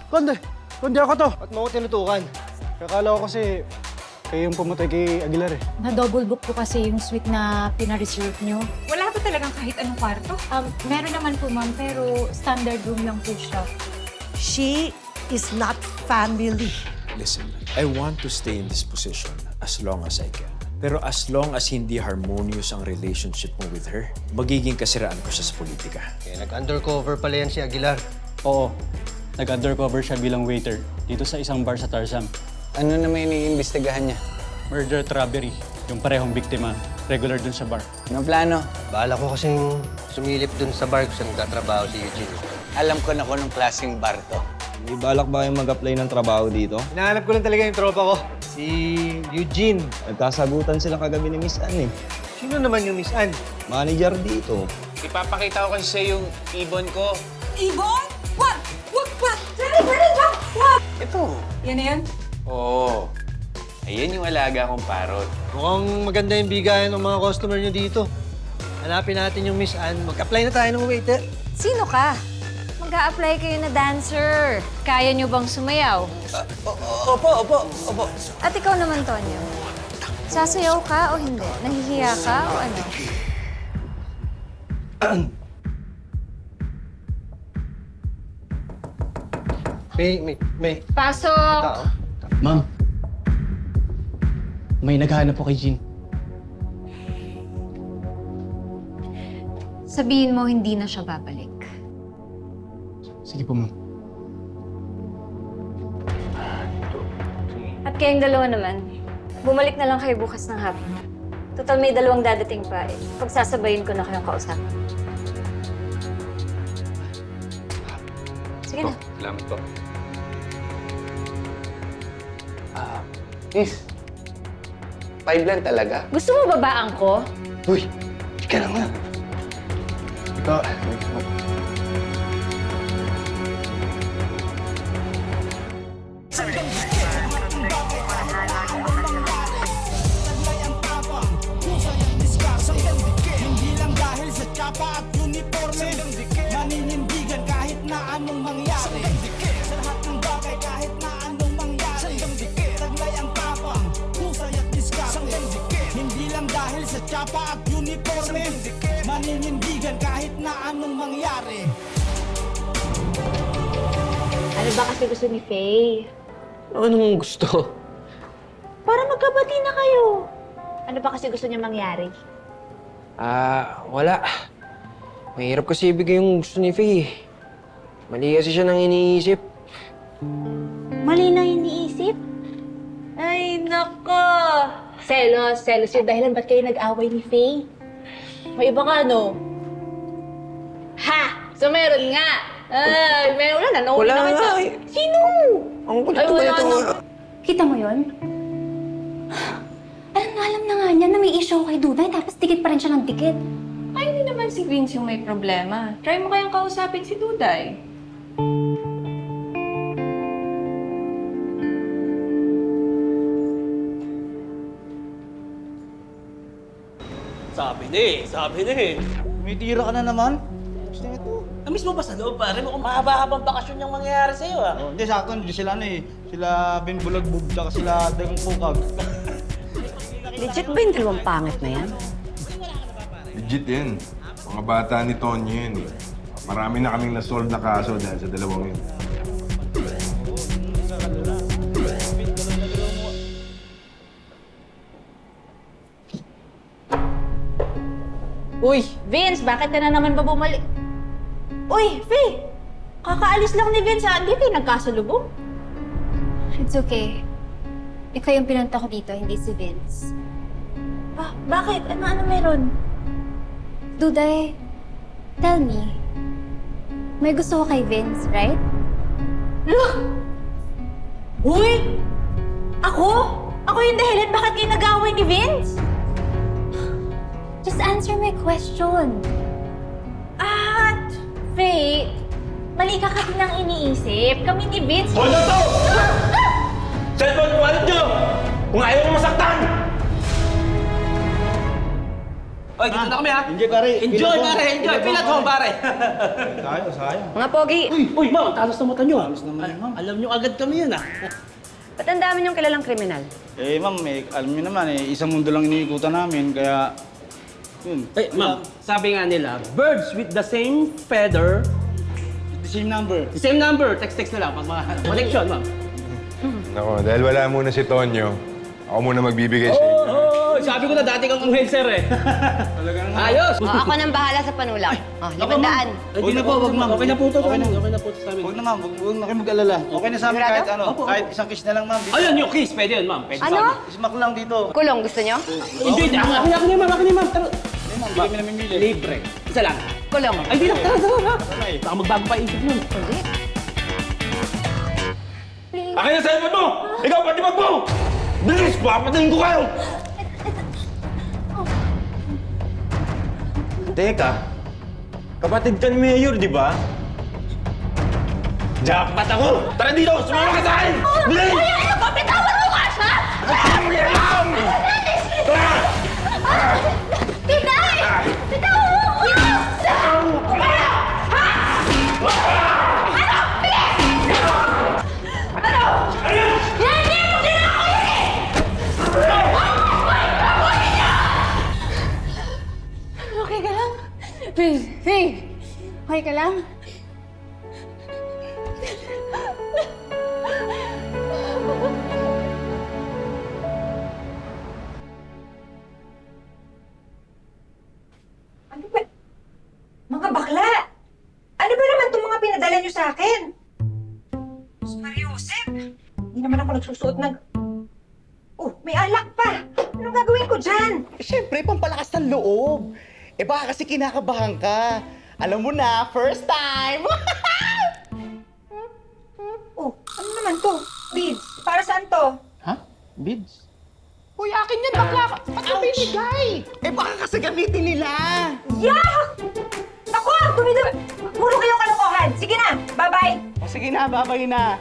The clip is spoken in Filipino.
Konde! Konde ako to! Ba't mo ako tinutukan? Kakala ko kasi kayo yung pumatay kay Aguilar eh. Na-double book ko kasi yung suite na pina-reserve nyo. Wala ba talagang kahit anong kwarto? Meron naman po, ma'am, pero standard room lang po siya. She is not family. Listen, I want to stay in this position as long as I can. Pero as long as hindi harmonious ang relationship mo with her, magiging kasiraan ko siya sa politika. Kaya nag-undercover pala yan si Aguilar. Oo. Nag-undercover siya bilang waiter dito sa isang bar sa Tarzan. Ano naman iniimbestigahan niya? Murder at robbery. Yung parehong biktima. Regular dun sa bar. Anong plano? Baala ko kasing sumilip dun sa bar kung saan nagtatrabaho si Eugene. Alam ko na kung anong klaseng bar to. May balak ba kayong mag-apply ng trabaho dito? Hinahanap ko lang talaga yung tropa ko. Si Eugene. Nagkasagutan sila kagabi ni Miss Ann eh. Sino naman yung Miss Ann? Manager dito. Ipapakita ko kasi sa'yo yung ibon ko. Ibon? Wag! Wag! Wag! Dali! Wag! Wag! Ito. Yan na yan? Oo. Ayan yung alaga kong parot. Mukhang maganda yung bigayan ng mga customer nyo dito. Hanapin natin yung Miss Ann. Mag-apply na tayo ng waiter. Sino ka? Mag-a-apply kayo na dancer. Kaya nyo bang sumayaw? Opo. At ikaw naman, Tonyo. Sasayaw ka o hindi? Nahihiya ka o ano? May. Pasok! Tao. Ma'am. May naghahanap po kay Jean. Sabihin mo hindi na siya babalik. Sige po, ma'am. At kayong dalawa naman, bumalik na lang kayo bukas ng hapon. Total may dalawang dadating pa eh. Pagsasabayin ko na kayong kausap. Sige na. Salamat po. Miss, 5 lang talaga? Gusto mo babaan ko? Uy, ika na nga. Ito. Ano ba kasi gusto ni Faye? Anong gusto? Para magkabati na kayo. Ano ba kasi gusto niya mangyari? Wala. Mahirap kasi ibigay yung gusto ni Faye. Mali kasi siya nang iniisip. Mali na iniisip? Ay, nako! Selos yung dahilan ba't kayo nag-away ni Faye? May iba ka, no? Ha! So meron nga! Ay, meron wala na. Wala naman nga sa... eh. Sino? Ang kulit Ay, ko wala ito. na. Kita mo yun? Alam na nga niya na may issue kay Duday tapos dikit pa rin siya ng dikit. Ay, hindi naman si Vince yung may problema. Try mo kayang kausapin si Duday. Sabi na eh. May tira ka na naman. Gusto niya ito. Namiss mo ba sa loob, pare? Mukhang mahaba-habang bakasyon yung mangyayari sa'yo, ah. Oh, hindi, sakto. Hindi sila Sila Ben Bulagbog, tsaka sila Dagang Pukag. Legit ba yung dalawang pangit na yan? Legit yan. Mga bata ni Tonyo yun eh. Marami na kaming na-solve na kaso dahil sa dalawang yun. Uy, Vince, bakit ka na naman ba bumalik? Uy, Faye! Kakaalis lang ni Vince, ha? Hindi kayo nagkasalubong. It's okay. Ikaw yung pinunta ko dito, hindi si Vince. Bakit? Ano meron? Duday, tell me, may gusto ko kay Vince, right? Uy! Ako? Ako yung dahilan bakit kayo nag-away ni Vince? Just answer my question. At, Faye, mali ka kasi nang iniisip. Kami ni Vince... Hold on to! Cellphone ko, alam nyo! Kung ayaw mo masaktan! Oy, dito na kami ha. Enjoy pare. Enjoy pare, enjoy. Pilat ho pare. Sayang. Mga pogi, Uy, ma'am, talos na mata nyo. naman yun, ma'am. Alam nyo agad kami yan ah. ba't ang dami niyong kilalang kriminal? Eh ma'am, alam niyo naman isang mundo lang iniikutan namin, kaya yun. Eh, ma'am, sabi nga nila, birds with the same feather, The same number. the same number. Text na lang pag mga connection, ma'am. Nako, dahil wala muna si Tonyo, ako muna magbibigay sa inyo. Oh, sabi ko na dati kang anghel, sir eh. Ayos! O, ako nang bahala sa panulak. O, 500. Hindi na po, wag ma'am. Okay na po ito. Okay na po ito sa amin. Huwag na ma'am, huwag na kayo mag-alala. Okay na sa amin kahit ano, kahit isang kiss na lang ma'am. Ayun, yung kiss. Pwede yun, ma'am. Pwede sa amin. Ismak lang dito. Kulong, gusto niyo? Hindi, akin na, ma'am. Tara. Hindi ma'am, hindi kami namimili. Libre. Isa lang. Kulong. Ay, di na. Tara. Baka magbago pa isip nun. Akin na sa ipad mo! Ikaw, pati mo! Bilis! Papatayin ko kayo! Teka, kapatid ka ni Mayor, di ba? Jackpot ako! Tara dito! Sumama ka sa akin! Bilis! Ano ba? Bitawan mo ka siya! Pinay! Bitawan mo! Okay ka lang? Faye! Okay ka lang? Ano ba? Mga bakla! Ano ba naman itong mga pinadala niyo sa akin? Mariusip! Hindi naman ako nagsusuot ng... Oh, may alak pa! Anong gagawin ko dyan? Siyempre, pampalakas ng loob. Eh baka kasi kinakabahan ka. Alam mo na, first time! Oh, ano naman to? Beads, para saan to? Ha? Bids? Uy, akin yan, bakla ka. Ba't ka binigay? Eh baka kasi gamitin nila. Yak! Ako! Dumidumi! Puro kayong kalokohan! Sige na! Bye-bye! O sige na, babay na.